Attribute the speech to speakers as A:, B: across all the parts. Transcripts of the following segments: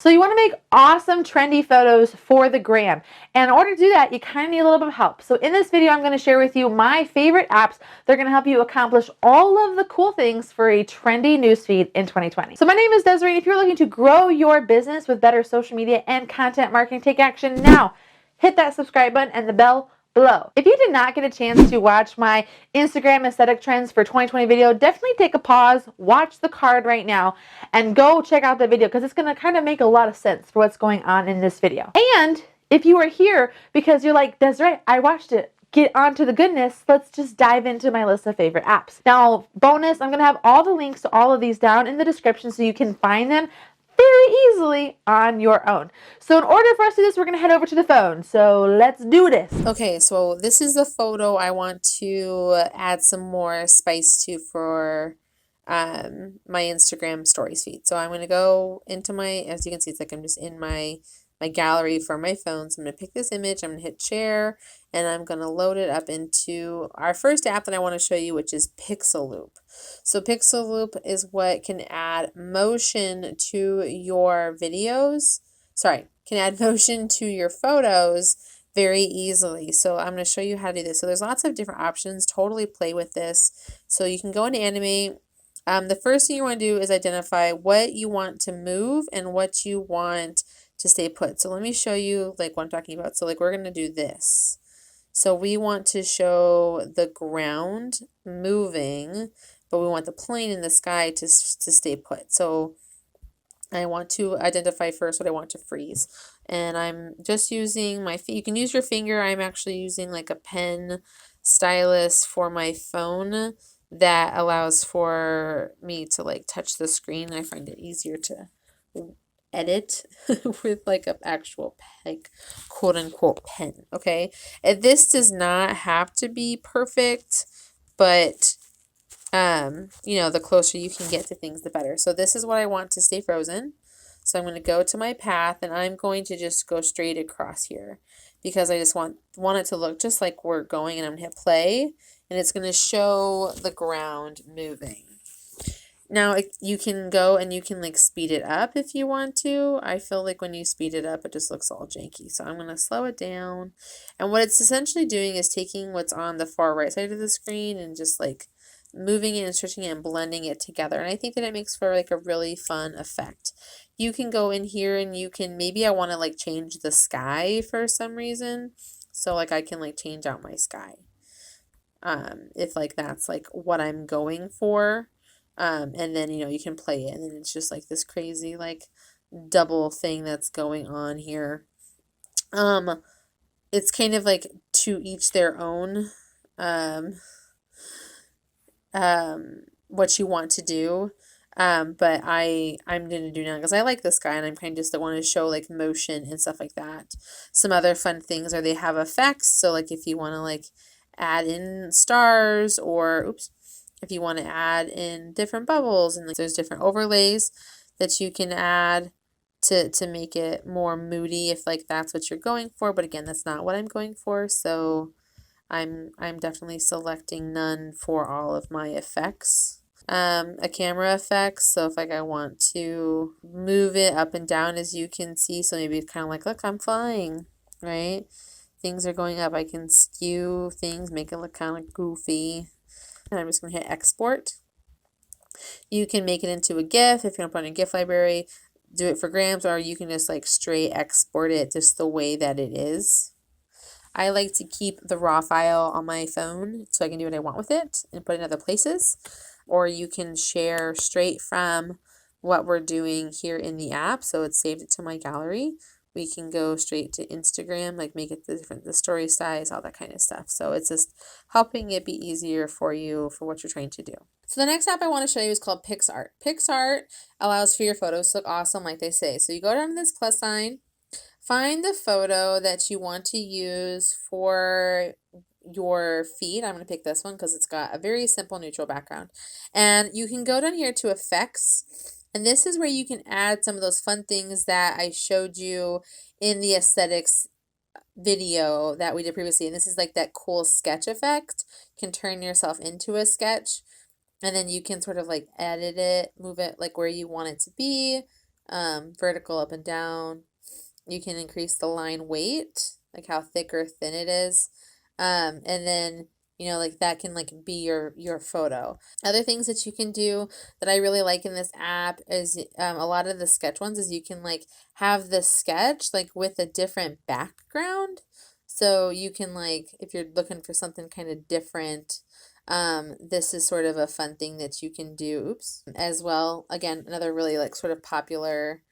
A: So you want to make awesome trendy photos for the gram. And in order to do that, you kind of need a little bit of help. So in this video, I'm going to share with you my favorite apps. They're going to help you accomplish all of the cool things for a trendy newsfeed in 2020. So my name is Desiree. If you're looking to grow your business with better social media and content marketing, take action now. Hit that subscribe button and the bell below. If you did not get a chance to watch my Instagram aesthetic trends for 2020 video, definitely take a pause, watch the card right now, and go check out the video because it's going to kind of make a lot of sense for what's going on in this video. And if you are here because you're like, Desiree, I watched it, get on to the goodness, let's just dive into my list of favorite apps. Now, bonus, I'm going to have all the links to all of these down in the description so you can find them very easily on your own. So in order for us to do this, we're going to head over to the phone. So let's do this.
B: Okay, so this is the photo I want to add some more spice to for my Instagram stories feed. So I'm going to go into my, as you can see, it's like I'm just in my gallery for my phone. So I'm going to pick this image, I'm going to hit share, and I'm going to load it up into our first app that I want to show you, which is Pixaloop. So Pixaloop is what can add motion to your videos. Sorry, can add motion to your photos very easily. So I'm going to show you how to do this. So there's lots of different options. Totally play with this. So you can go into animate. The first thing you want to do is identify what you want to move and what you want to stay put. So let me show you like what I'm talking about. So like we're going to do this. So we want to show the ground moving, but we want the plane in the sky to stay put. So I want to identify first what I want to freeze. And I'm just using my, you can use your finger. I'm actually using like a pen stylus for my phone that allows for me to like touch the screen. I find it easier to edit with like an actual like quote unquote pen. Okay, and this does not have to be perfect, but you know, the closer you can get to things, the better. So this is what I want to stay frozen. So I'm going to go to my path and I'm going to just go straight across here because I just want it to look just like we're going, and I'm going to hit play and it's going to show the ground moving. Now you can go and you can like speed it up if you want to. I feel like when you speed it up, it just looks all janky. So I'm going to slow it down. And what it's essentially doing is taking what's on the far right side of the screen and just like moving it and stretching it and blending it together. And I think that it makes for like a really fun effect. You can go in here and you can, maybe I want to like change the sky for some reason. So like I can like change out my sky. If like that's like what I'm going for. And then, you know, you can play it and then it's just like this crazy like double thing that's going on here. It's kind of like to each their own. What you want to do. But I'm going to do now because I like this guy and I'm kind of just want to show like motion and stuff like that. Some other fun things are they have effects. So like if you want to like add in stars or oops, if you want to add in different bubbles and like there's different overlays that you can add to make it more moody if like that's what you're going for. But again, that's not what I'm going for. So I'm definitely selecting none for all of my effects. A camera effects, so if like I want to move it up and down, as you can see, so maybe it's kind of like, look, I'm flying, right? Things are going up. I can skew things, make it look kind of goofy. And I'm just going to hit export. You can make it into a GIF if you're going to put in a GIF library, do it for grams, or you can just like straight export it just the way that it is. I like to keep the raw file on my phone so I can do what I want with it and put it in other places. Or you can share straight from what we're doing here in the app. So it's saved it to my gallery. We can go straight to Instagram, like make it the story size, all that kind of stuff. So it's just helping it be easier for you for what you're trying to do. So the next app I want to show you is called Picsart. Picsart allows for your photos to look awesome like they say. So you go down to this plus sign, find the photo that you want to use for your feed. I'm going to pick this one because it's got a very simple neutral background. And you can go down here to effects. And this is where you can add some of those fun things that I showed you in the aesthetics video that we did previously. And this is like that cool sketch effect. You can turn yourself into a sketch. And then you can sort of like edit it, move it like where you want it to be. vertical up and down. You can increase the line weight, like how thick or thin it is. And then, you know, like that can like be your photo. Other things that you can do that I really like in this app is a lot of the sketch ones is you can like have the sketch like with a different background. So you can like, if you're looking for something kind of different, this is sort of a fun thing that you can do, as well. Again, another really like sort of popular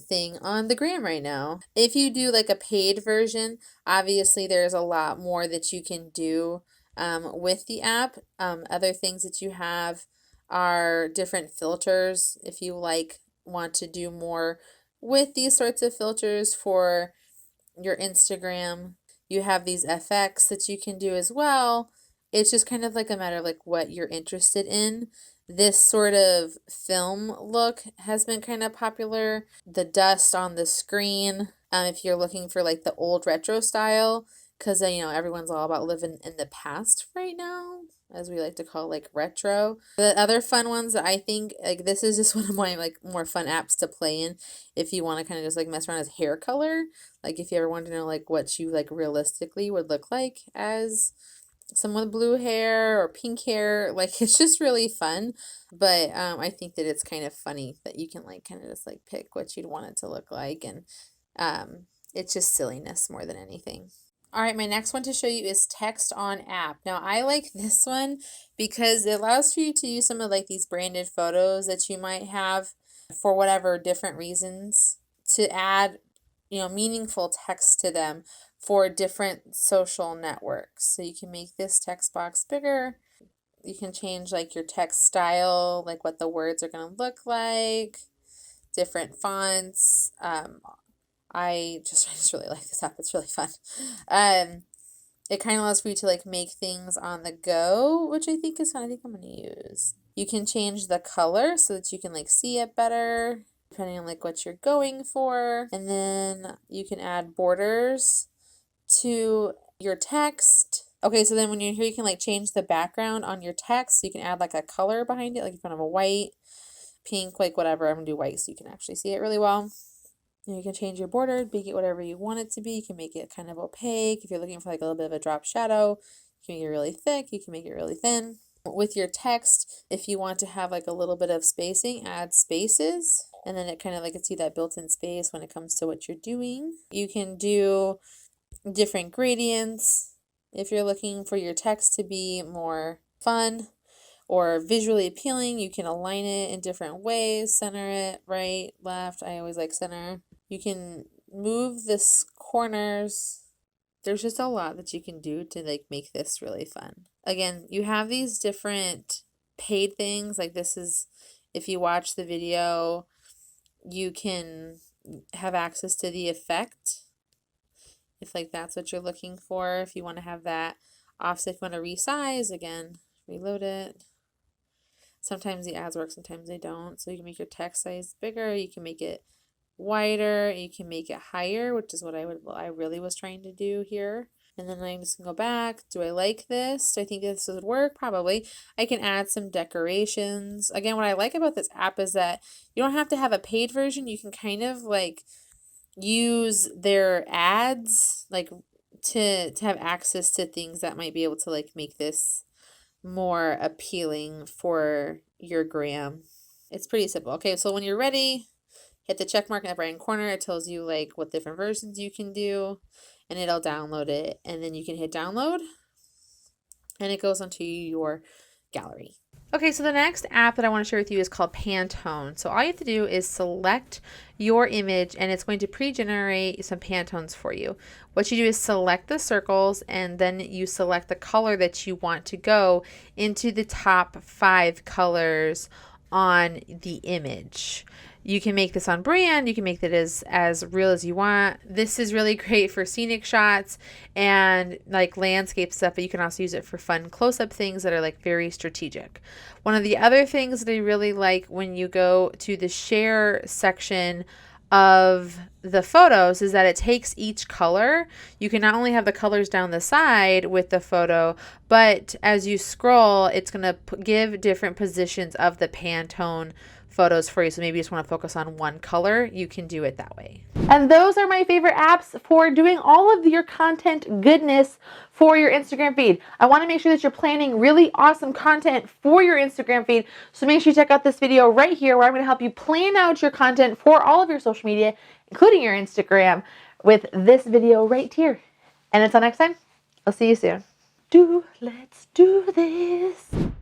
B: thing on the gram right now. If you do like a paid version, obviously there's a lot more that you can do with the app. Other things that you have are different filters. If you like want to do more with these sorts of filters for your Instagram, you have these FX that you can do as well. It's just kind of like a matter of like what you're interested in. This sort of film look has been kind of popular. The dust on the screen, if you're looking for like the old retro style, because you know everyone's all about living in the past right now, as we like to call like retro. The other fun ones that I think, like this is just one of my like more fun apps to play in if you want to kind of just like mess around as hair color. Like if you ever want to know like what you like realistically would look like as someone with blue hair or pink hair, like it's just really fun. But I think that it's kind of funny that you can like kind of just like pick what you'd want it to look like, and it's just silliness more than anything. All right, my next one to show you is text on app. Now I like this one because it allows for you to use some of like these branded photos that you might have for whatever different reasons to add, you know, meaningful text to them for different social networks. So you can make this text box bigger. You can change like your text style, like what the words are going to look like, different fonts. I just really like this app. It's really fun. It kind of allows for you to like make things on the go, which I think is fun. I think I'm going to use. You can change the color so that you can like see it better, depending on like what you're going for. And then you can add borders to your text. Okay, so then when you're here, you can like change the background on your text. So you can add like a color behind it, like if you want to have a white, pink, like whatever. I'm gonna do white so you can actually see it really well. And you can change your border, make it whatever you want it to be. You can make it kind of opaque. If you're looking for like a little bit of a drop shadow, you can make it really thick. You can make it really thin. With your text, if you want to have like a little bit of spacing, add spaces. And then it kind of like can see that built-in space when it comes to what you're doing. You can do different gradients if you're looking for your text to be more fun or visually appealing. You can align it in different ways, center it, right, left. I always like center. You can move the corners. There's just a lot that you can do to like make this really fun. Again, you have these different paid things. Like this is, if you watch the video, you can have access to the effect if like that's what you're looking for. If you want to have that offset, if you want to resize, again, reload it. Sometimes the ads work, sometimes they don't. So you can make your text size bigger, you can make it wider, you can make it higher, which is what I really was trying to do here. And then I'm just gonna go back. Do I like this? Do I think this would work? Probably. I can add some decorations. Again, what I like about this app is that you don't have to have a paid version. You can kind of like use their ads like to have access to things that might be able to like make this more appealing for your gram. It's pretty simple. Okay, so when you're ready, hit the check mark in the right hand corner. It tells you like what different versions you can do, and it'll download it, and then you can hit download and it goes onto your gallery. Okay, so the next app that I want to share with you is called Pantone. So all you have to do is select your image and it's going to pre-generate some Pantones for you. What you do is select the circles and then you select the color that you want to go into the top 5 colors on the image. You can make this on brand. You can make it as real as you want. This is really great for scenic shots and like landscape stuff, but you can also use it for fun close-up things that are like very strategic. One of the other things that I really like when you go to the share section of the photos is that it takes each color. You can not only have the colors down the side with the photo, but as you scroll, it's going to give different positions of the Pantone
A: photos for you. So maybe you just want to focus on one color, you can do it that way. And those are my favorite apps for doing all of your content goodness for your Instagram feed. I want to make sure that you're planning really awesome content for your Instagram feed. So make sure you check out this video right here where I'm going to help you plan out your content for all of your social media, including your Instagram, with this video right here. And until next time, I'll see you soon. Let's do this.